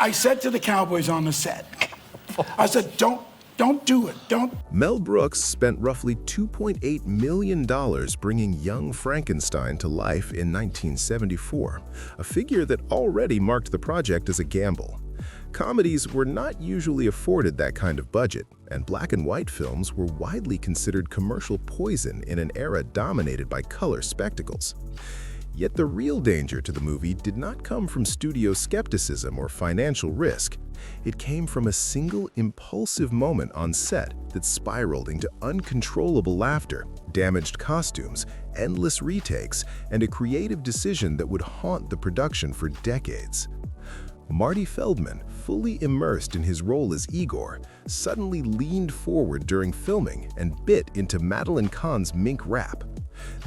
I said to the cowboys on the set, I said, don't do it, don't. Mel Brooks spent roughly $2.8 million bringing young Frankenstein to life in 1974, a figure that already marked the project as a gamble. Comedies were not usually afforded that kind of budget, and black and white films were widely considered commercial poison in an era dominated by color spectacles. Yet the real danger to the movie did not come from studio skepticism or financial risk. It came from a single impulsive moment on set that spiraled into uncontrollable laughter, damaged costumes, endless retakes, and a creative decision that would haunt the production for decades. Marty Feldman, fully immersed in his role as Igor, suddenly leaned forward during filming and bit into Madeline Kahn's mink wrap.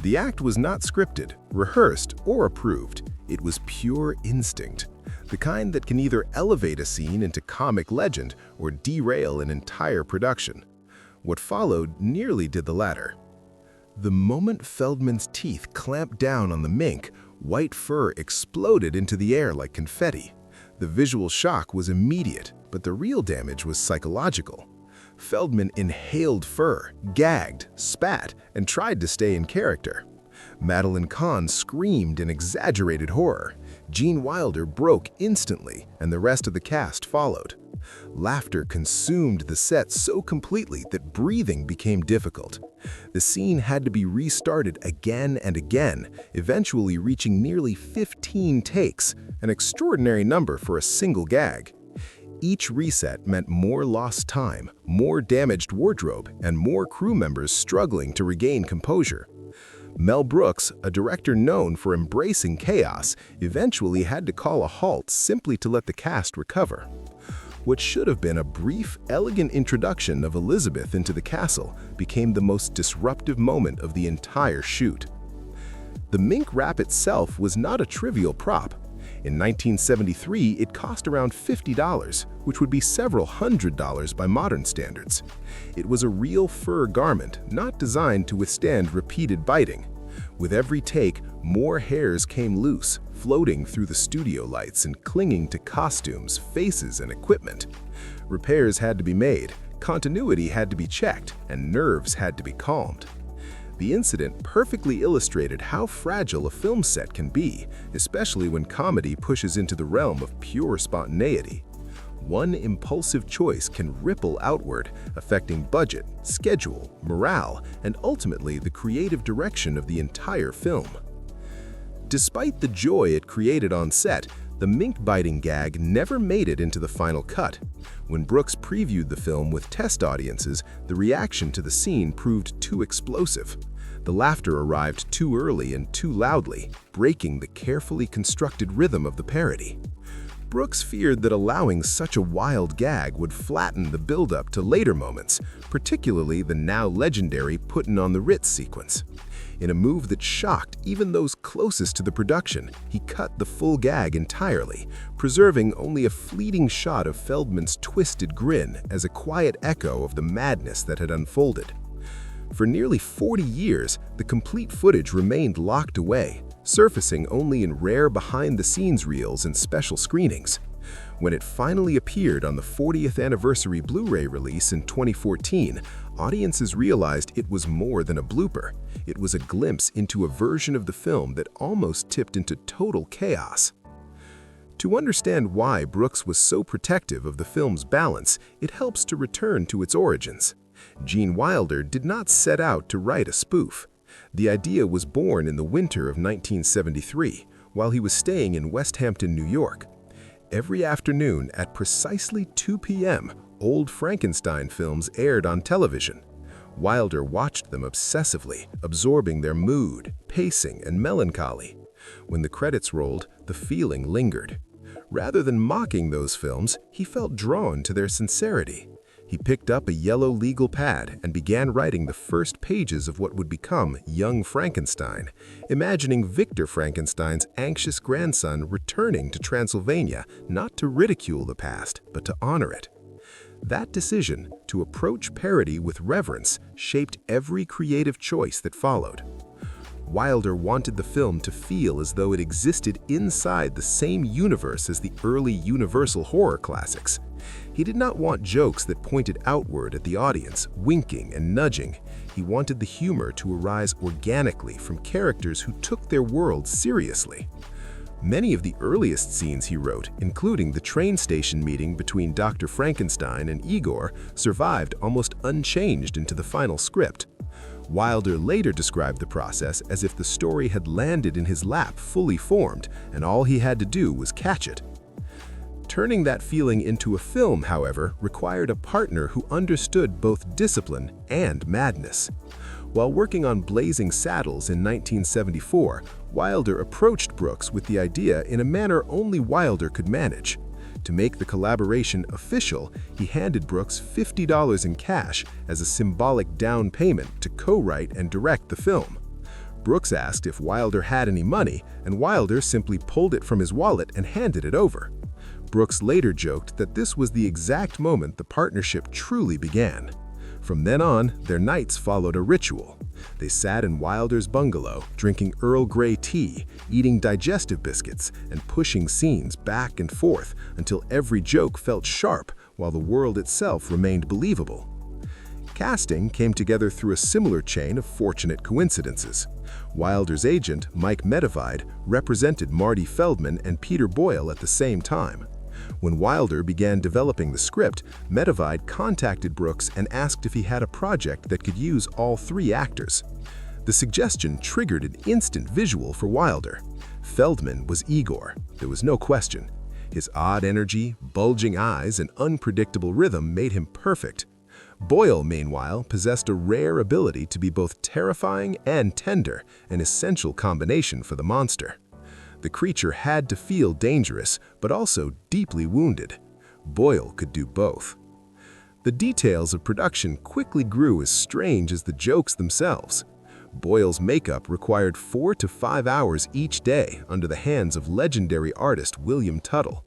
The act was not scripted, rehearsed, or approved. It was pure instinct, the kind that can either elevate a scene into comic legend or derail an entire production. What followed nearly did the latter. The moment Feldman's teeth clamped down on the mink, white fur exploded into the air like confetti. The visual shock was immediate, but the real damage was psychological. Feldman inhaled fur, gagged, spat, and tried to stay in character. Madeline Kahn screamed in exaggerated horror. Gene Wilder broke instantly, and the rest of the cast followed. Laughter consumed the set so completely that breathing became difficult. The scene had to be restarted again and again, eventually reaching nearly 15 takes, an extraordinary number for a single gag. Each reset meant more lost time, more damaged wardrobe, and more crew members struggling to regain composure. Mel Brooks, a director known for embracing chaos, eventually had to call a halt simply to let the cast recover. What should have been a brief, elegant introduction of Elizabeth into the castle became the most disruptive moment of the entire shoot. The mink wrap itself was not a trivial prop. In 1973, it cost around $50, which would be several $100s by modern standards. It was a real fur garment, not designed to withstand repeated biting. With every take, more hairs came loose, floating through the studio lights and clinging to costumes, faces, and equipment. Repairs had to be made, continuity had to be checked, and nerves had to be calmed. The incident perfectly illustrated how fragile a film set can be, especially when comedy pushes into the realm of pure spontaneity. One impulsive choice can ripple outward, affecting budget, schedule, morale, and ultimately the creative direction of the entire film. Despite the joy it created on set, the mink-biting gag never made it into the final cut. When Brooks previewed the film with test audiences, the reaction to the scene proved too explosive. The laughter arrived too early and too loudly, breaking the carefully constructed rhythm of the parody. Brooks feared that allowing such a wild gag would flatten the build-up to later moments, particularly the now legendary "Puttin' on the Ritz" sequence. In a move that shocked even those closest to the production, he cut the full gag entirely, preserving only a fleeting shot of Feldman's twisted grin as a quiet echo of the madness that had unfolded. For nearly 40 years, the complete footage remained locked away, surfacing only in rare behind-the-scenes reels and special screenings. When it finally appeared on the 40th anniversary Blu-ray release in 2014, audiences realized it was more than a blooper. It was a glimpse into a version of the film that almost tipped into total chaos. To understand why Brooks was so protective of the film's balance, it helps to return to its origins. Gene Wilder did not set out to write a spoof. The idea was born in the winter of 1973, while he was staying in West Hampton, New York. Every afternoon at precisely 2 p.m., old Frankenstein films aired on television. Wilder watched them obsessively, absorbing their mood, pacing, and melancholy. When the credits rolled, the feeling lingered. Rather than mocking those films, he felt drawn to their sincerity. He picked up a yellow legal pad and began writing the first pages of what would become Young Frankenstein, imagining Victor Frankenstein's anxious grandson returning to Transylvania not to ridicule the past, but to honor it. That decision, to approach parody with reverence, shaped every creative choice that followed. Wilder wanted the film to feel as though it existed inside the same universe as the early Universal horror classics. He did not want jokes that pointed outward at the audience, winking and nudging. He wanted the humor to arise organically from characters who took their world seriously. Many of the earliest scenes he wrote, including the train station meeting between Dr. Frankenstein and Igor, survived almost unchanged into the final script. Wilder later described the process as if the story had landed in his lap fully formed, and all he had to do was catch it. Turning that feeling into a film, however, required a partner who understood both discipline and madness. While working on Blazing Saddles in 1974, Wilder approached Brooks with the idea in a manner only Wilder could manage. To make the collaboration official, he handed Brooks $50 in cash as a symbolic down payment to co-write and direct the film. Brooks asked if Wilder had any money, and Wilder simply pulled it from his wallet and handed it over. Brooks later joked that this was the exact moment the partnership truly began. From then on, their nights followed a ritual. They sat in Wilder's bungalow, drinking Earl Grey tea, eating digestive biscuits, and pushing scenes back and forth until every joke felt sharp while the world itself remained believable. Casting came together through a similar chain of fortunate coincidences. Wilder's agent, Mike Medavide, represented Marty Feldman and Peter Boyle at the same time. When Wilder began developing the script, Medavide contacted Brooks and asked if he had a project that could use all three actors. The suggestion triggered an instant visual for Wilder. Feldman was Igor, there was no question. His odd energy, bulging eyes, and unpredictable rhythm made him perfect. Boyle, meanwhile, possessed a rare ability to be both terrifying and tender, an essential combination for the monster. The creature had to feel dangerous, but also deeply wounded. Boyle could do both. The details of production quickly grew as strange as the jokes themselves. Boyle's makeup required 4 to 5 hours each day under the hands of legendary artist William Tuttle.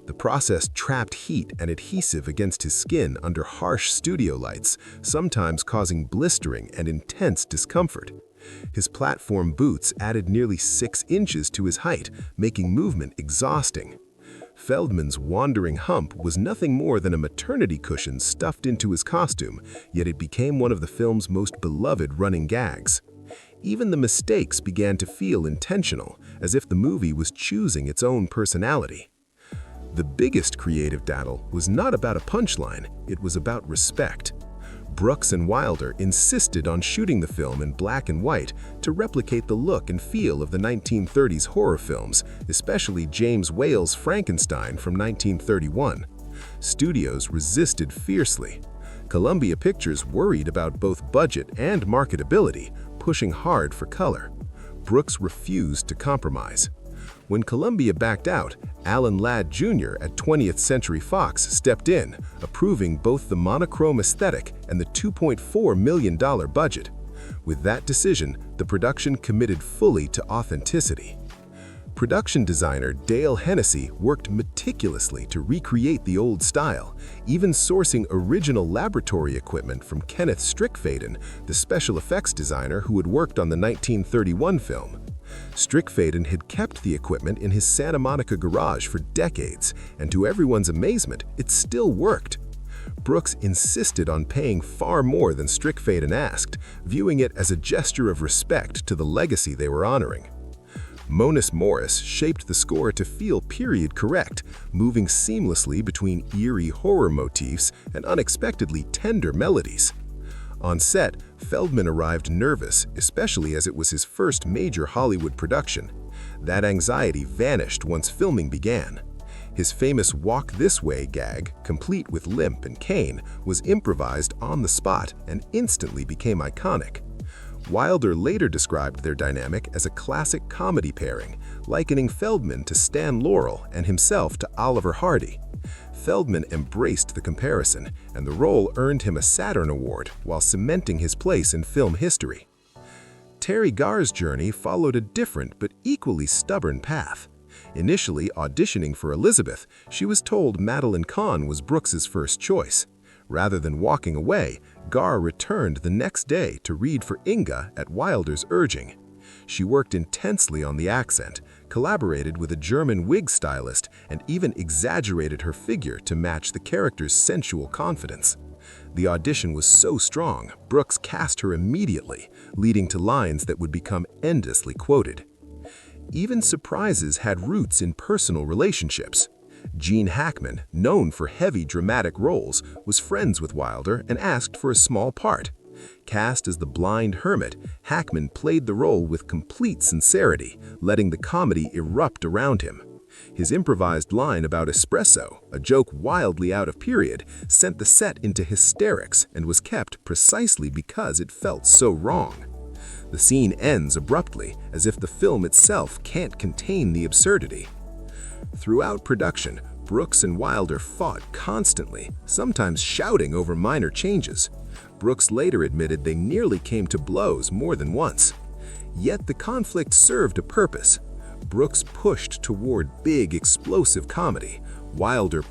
The process trapped heat and adhesive against his skin under harsh studio lights, sometimes causing blistering and intense discomfort. His platform boots added nearly 6 inches to his height, making movement exhausting. Feldman's wandering hump was nothing more than a maternity cushion stuffed into his costume, yet it became one of the film's most beloved running gags. Even the mistakes began to feel intentional, as if the movie was choosing its own personality. The biggest creative battle was not about a punchline, it was about respect. Brooks and Wilder insisted on shooting the film in black and white to replicate the look and feel of the 1930s horror films, especially James Whale's Frankenstein from 1931. Studios resisted fiercely. Columbia Pictures worried about both budget and marketability, pushing hard for color. Brooks refused to compromise. When Columbia backed out, Alan Ladd Jr. at 20th Century Fox stepped in, approving both the monochrome aesthetic and the $2.4 million budget. With that decision, the production committed fully to authenticity. Production designer Dale Hennessy worked meticulously to recreate the old style, even sourcing original laboratory equipment from Kenneth Strickfaden, the special effects designer who had worked on the 1931 film. Strickfaden had kept the equipment in his Santa Monica garage for decades, and to everyone's amazement, it still worked. Brooks insisted on paying far more than Strickfaden asked, viewing it as a gesture of respect to the legacy they were honoring. Monis Morris shaped the score to feel period correct, moving seamlessly between eerie horror motifs and unexpectedly tender melodies. On set, Feldman arrived nervous, especially as it was his first major Hollywood production. That anxiety vanished once filming began. His famous "walk this way" gag, complete with limp and cane, was improvised on the spot and instantly became iconic. Wilder later described their dynamic as a classic comedy pairing, likening Feldman to Stan Laurel and himself to Oliver Hardy. Feldman embraced the comparison, and the role earned him a Saturn Award while cementing his place in film history. Terry Garr's journey followed a different but equally stubborn path. Initially auditioning for Elizabeth, she was told Madeline Kahn was Brooks's first choice. Rather than walking away, Garr returned the next day to read for Inga at Wilder's urging. She worked intensely on the accent, collaborated with a German wig stylist, and even exaggerated her figure to match the character's sensual confidence. The audition was so strong, Brooks cast her immediately, leading to lines that would become endlessly quoted. Even surprises had roots in personal relationships. Gene Hackman, known for heavy dramatic roles, was friends with Wilder and asked for a small part. Cast as the blind hermit, Hackman played the role with complete sincerity, letting the comedy erupt around him. His improvised line about espresso, a joke wildly out of period, sent the set into hysterics and was kept precisely because it felt so wrong. The scene ends abruptly, as if the film itself can't contain the absurdity. Throughout production, Brooks and Wilder fought constantly, sometimes shouting over minor changes. Brooks later admitted they nearly came to blows more than once. Yet the conflict served a purpose. Brooks pushed toward big, explosive comedy. Wilder